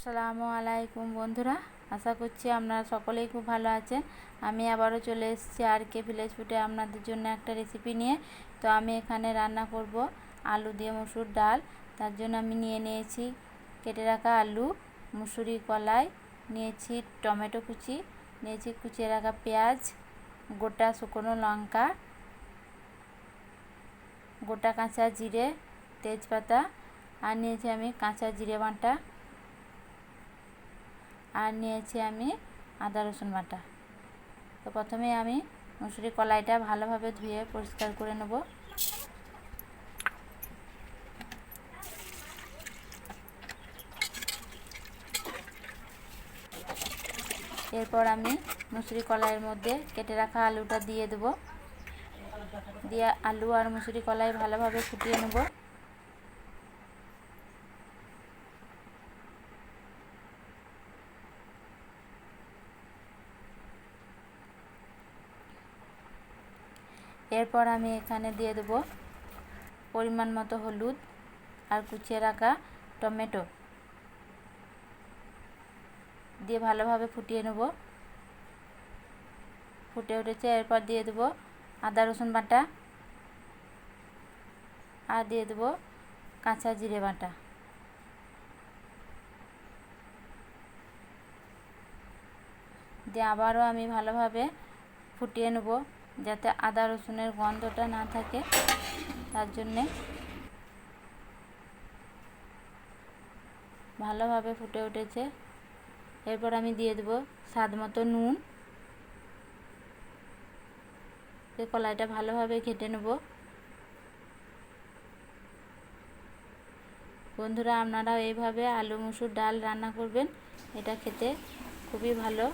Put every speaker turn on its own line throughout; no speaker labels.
আসসালামু আলাইকুম বন্ধুরা, আশা করছি আপনারা সকলেই খুব ভালো আছেন। আমি আবারও চলে এসেছি আর.কে ভিলেজ ফুডে আপনাদের জন্য একটা রেসিপি নিয়ে। তো আমি এখানে রান্না করব আলু দিয়ে মসুর ডাল। তার জন্য আমি নিয়ে নিয়েছি কেটে রাখা আলু, মুসুরি কলাই, নিয়েছি টমেটো কুচি, নিয়েছি কুচিয়ে রাখা পেঁয়াজ, গোটা শুকনো লঙ্কা, গোটা কাঁচা জিরে, তেজপাতা, আর নিয়েছি আমি কাঁচা জিরে বাটা, আর নিয়েছি আমি আদা রসুন বাটা। তো প্রথমে আমি মুসুরি কলাইটা ভালোভাবে ধুয়ে পরিষ্কার করে নেব। এরপর আমি মুসুরি কলাইয়ের মধ্যে কেটে রাখা আলুটা দিয়ে দেব। দিয়ে আলু আর মুসুরি কলাই ভালোভাবে ফুটিয়ে নেব। এরপর আমি এখানে দিয়ে দেব পরিমাণ মতো হলুদ আর কুচিয়ে রাখা টমেটো, দিয়ে ভালোভাবে ফুটিয়ে নেব। ফুটে উঠেছে, এরপর দিয়ে দেব আদা রসুন বাটা, আর দিয়ে দেব কাঁচা জিরে বাটা। দিয়ে আবারও আমি ভালোভাবে ফুটিয়ে নেব, যাতে আদা রসুনের গন্ধটা না থাকে, তার জন্যে ভালোভাবে ফুটে উঠেছে। এরপর আমি দিয়ে দেব স্বাদ মতো নুন। কলাইটা ভালোভাবে ঘেটে নেব। বন্ধুরা, আপনারাও এইভাবে আলু মসুর ডাল রান্না করবেন, এটা খেতে খুবই ভালো।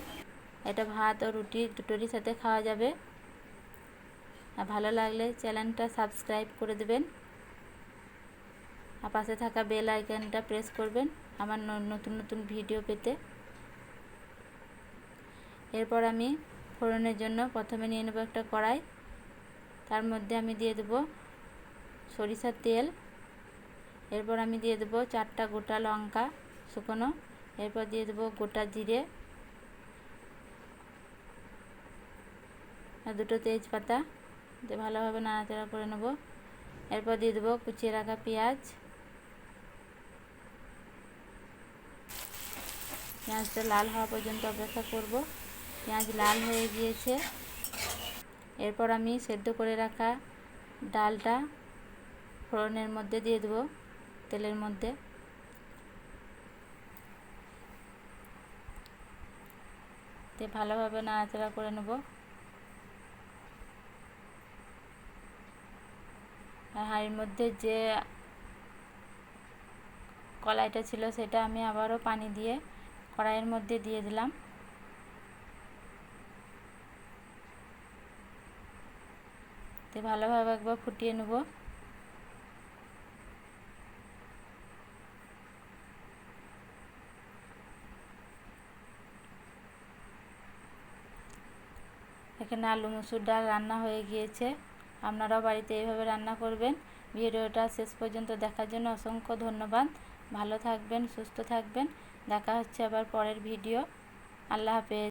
এটা ভাত ও রুটি দুটোরই সাথে খাওয়া যাবে। আর ভালো লাগলে চ্যানেলটা সাবস্ক্রাইব করে দেবেন, আর পাশে থাকা বেল আইকনটা প্রেস করবেন আমার নতুন নতুন ভিডিও পেতে। এরপর আমি ফোড়নের জন্য প্রথমে নিয়ে নেব একটা কড়াই। তার মধ্যে আমি দিয়ে দেব সরিষার তেল। এরপর আমি দিয়ে দেব 4টা গোটা লঙ্কা শুকনো। এরপর দিয়ে দেব গোটা জিরে আর 2টো তেজপাতা, দিয়ে ভালোভাবে নাড়াচাড়া করে নেব। এরপর দিয়ে দেব কুচিয়ে রাখা পেঁয়াজ। পেঁয়াজটা লাল হওয়া পর্যন্ত অপেক্ষা করব। পেঁয়াজ লাল হয়ে গিয়েছে। এরপর আমি সেদ্ধ করে রাখা ডালটা ফোড়নের মধ্যে দিয়ে দেব, তেলের মধ্যে। দিয়ে ভালোভাবে নাড়াচাড়া করে নেব। আর হাঁড়ির মধ্যে যে কলাইটা ছিল সেটা আমি আবারও পানি দিয়ে কড়াইয়ের মধ্যে দিয়ে দিলাম। তো ভালোভাবে একবার ফুটিয়ে নেব। এখানে আলু মসুর ডাল রান্না হয়ে গিয়েছে। আপনারাও বাড়িতে এইভাবে রান্না করবেন। ভিডিওটা শেষ পর্যন্ত দেখার জন্য অসংখ্য ধন্যবাদ। ভালো থাকবেন, সুস্থ থাকবেন। দেখা হচ্ছে আবার পরের ভিডিও। আল্লাহ হাফেজ।